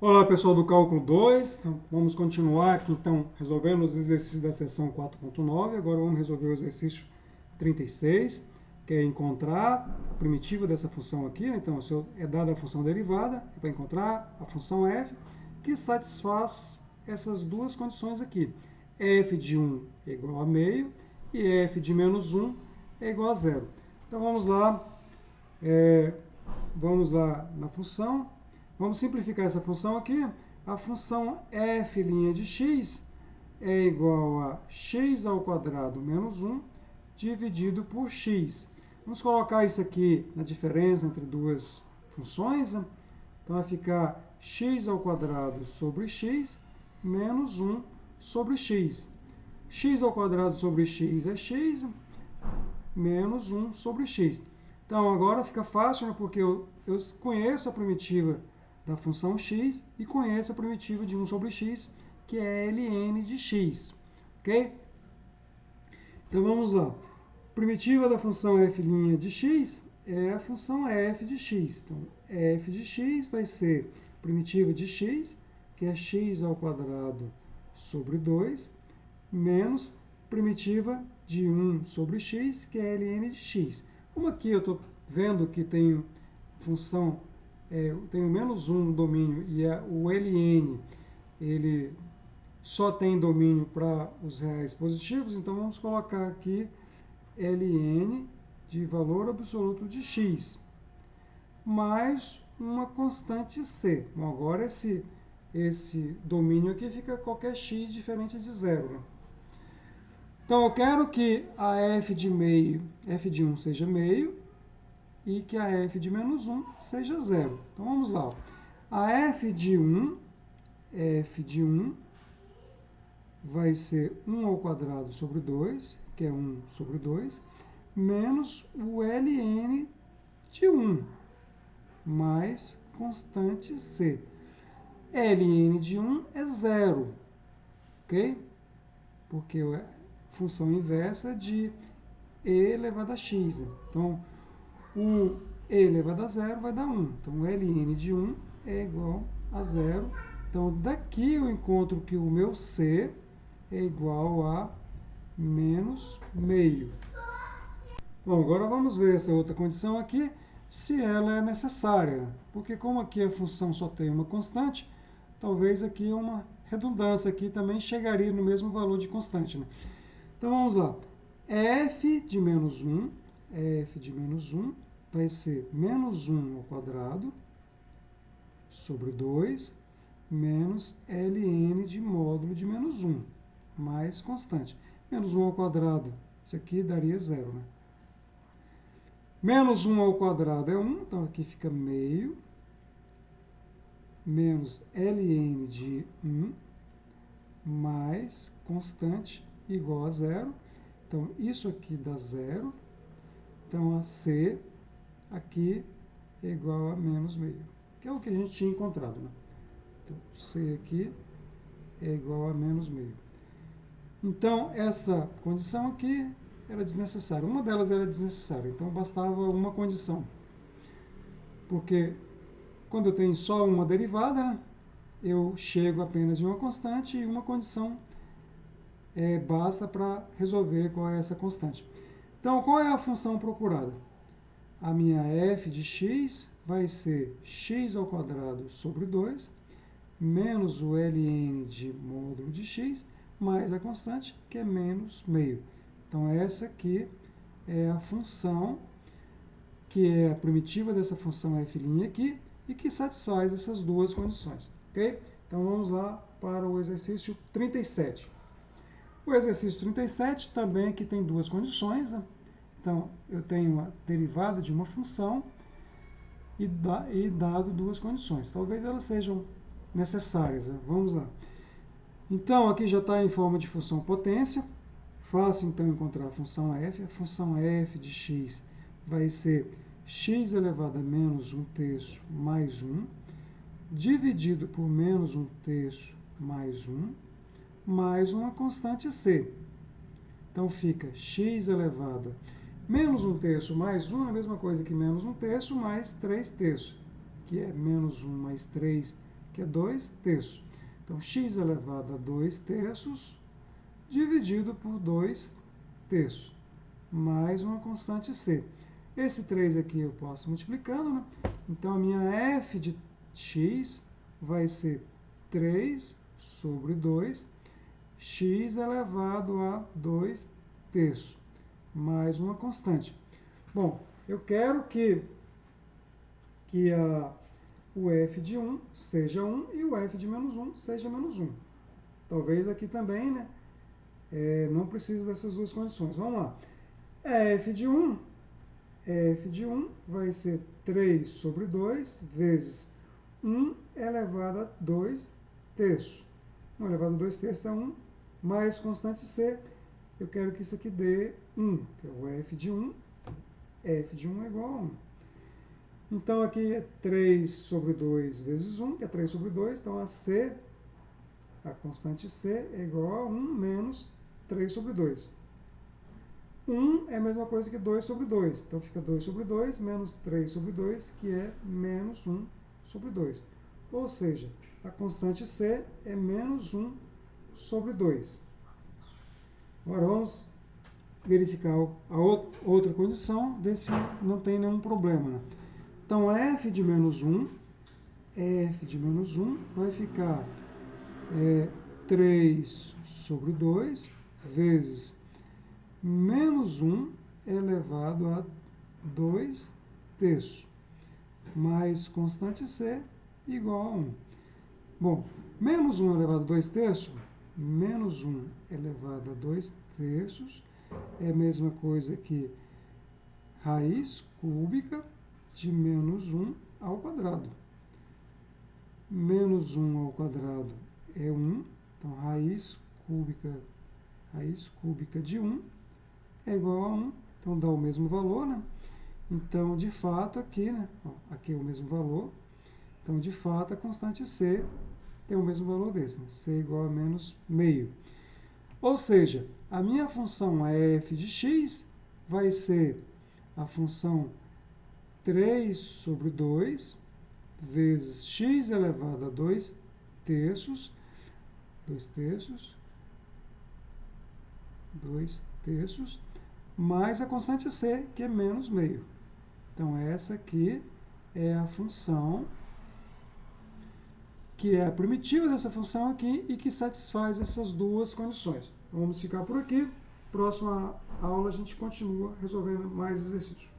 Olá, pessoal do Cálculo 2. Então, vamos continuar aqui, então, resolvendo os exercícios da seção 4.9. Agora vamos resolver o exercício 36, que é encontrar a primitiva dessa função aqui, né? Então, se é dada a função derivada, é para encontrar a função f, que satisfaz essas duas condições aqui. F de 1 é igual a meio e f de menos 1 é igual a zero. Então, vamos lá na função. Vamos simplificar essa função aqui. A função f' de x é igual a x ao quadrado menos 1 dividido por x. Vamos colocar isso aqui na diferença entre duas funções. Então vai ficar x ao quadrado sobre x menos 1 sobre x. X ao quadrado sobre x é x menos 1 sobre x. Então agora fica fácil, né, porque eu conheço a primitiva da função x e conheço a primitiva de 1 sobre x, que é ln de x, ok? Então vamos lá. Primitiva da função f' de x é a função f de x. Então f de x vai ser primitiva de x, que é x ao quadrado sobre 2, menos primitiva de 1 sobre x, que é ln de x. Como aqui eu estou vendo que tem função, eu tenho menos 1 no domínio e o ln ele só tem domínio para os reais positivos, então vamos colocar aqui ln de valor absoluto de x, mais uma constante c. Bom, agora esse domínio aqui fica qualquer x diferente de zero, né? Então eu quero que a f de 1 seja meio, e que a f de menos 1 seja zero. Então vamos lá. A f de 1 vai ser 1 ao quadrado sobre 2, que é 1 sobre 2, menos o ln de 1, mais constante c. ln de 1 é zero, ok? Porque a função inversa de e elevado a x. Então, o e elevado a zero vai dar 1. Então, o ln de 1 é igual a zero. Então, daqui eu encontro que o meu c é igual a menos meio. Bom, agora vamos ver essa outra condição aqui, se ela é necessária. Porque como aqui a função só tem uma constante, talvez aqui uma redundância aqui também chegaria no mesmo valor de constante, né? Então, vamos lá. f de menos 1 vai ser menos 1 ao quadrado sobre 2 menos ln de módulo de menos 1, mais constante. Menos 1 ao quadrado, isso aqui daria zero, né? Menos 1 ao quadrado é 1, então aqui fica meio, menos ln de 1, mais constante igual a zero. Então, isso aqui dá zero. Então, a c aqui é igual a menos meio, que é o que a gente tinha encontrado, né? Então, c aqui é igual a menos meio. Então, essa condição aqui era desnecessária. Uma delas era desnecessária, então bastava uma condição. Porque quando eu tenho só uma derivada, né, eu chego apenas em uma constante e uma condição basta para resolver qual é essa constante. Então, qual é a função procurada? A minha f de x vai ser x ao quadrado sobre 2, menos o ln de módulo de x, mais a constante, que é menos meio. Então, essa aqui é a função, que é a primitiva dessa função f' aqui, e que satisfaz essas duas condições, ok? Então, vamos lá para o exercício 37. O exercício 37 também aqui tem duas condições, né? Então, eu tenho a derivada de uma função e dado duas condições. Talvez elas sejam necessárias, né? Vamos lá. Então, aqui já está em forma de função potência. Fácil, então, encontrar a função f. A função f de x vai ser x elevado a menos 1/3 mais 1, dividido por menos 1/3 mais 1, mais uma constante c. Então, fica x elevado a menos 1/3 mais 1 é a mesma coisa que menos 1/3 mais 3/3, que é menos 1 mais 3 que é 2 terços. Então, x elevado a 2 terços dividido por 2 terços, mais uma constante c. Esse 3 aqui eu posso multiplicando, né? Então, a minha f de x vai ser 3 sobre 2, x elevado a 2 terços, mais uma constante. Bom, eu quero que o f de 1 seja 1 e o f de menos 1 seja menos 1. Talvez aqui também, né, não precise dessas duas condições. Vamos lá. f de 1 vai ser 3 sobre 2 vezes 1 elevado a 2 terços. 1 elevado a 2 terços é 1, mais constante c. Eu quero que isso aqui dê 1, que é o f de 1. f de 1 é igual a 1. Então, aqui é 3 sobre 2 vezes 1, que é 3 sobre 2. Então, a constante c é igual a 1 menos 3 sobre 2. 1 é a mesma coisa que 2 sobre 2. Então, fica 2 sobre 2 menos 3 sobre 2, que é menos 1 sobre 2. Ou seja, a constante c é menos 1 sobre 2. Agora, vamos verificar a outra condição, ver se não tem nenhum problema, né? Então, f de menos 1 vai ficar 3 sobre 2 vezes menos 1 elevado a 2 terços, mais constante c igual a 1. Bom, menos 1 elevado a 2 terços, menos 1 elevado a 2 terços é a mesma coisa que raiz cúbica de menos 1 ao quadrado. Menos 1 ao quadrado é 1, então raiz cúbica de 1 é igual a 1, então dá o mesmo valor, né? Então, de fato, aqui, né? Aqui é o mesmo valor, então, de fato, a constante c tem o mesmo valor desse, né? C é igual a menos meio. Ou seja, a minha função f de x vai ser a função 3 sobre 2 vezes x elevado a 2 terços, mais a constante c, que é menos meio. Então, essa aqui é a função que é a primitiva dessa função aqui e que satisfaz essas duas condições. Vamos ficar por aqui. Próxima aula a gente continua resolvendo mais exercícios.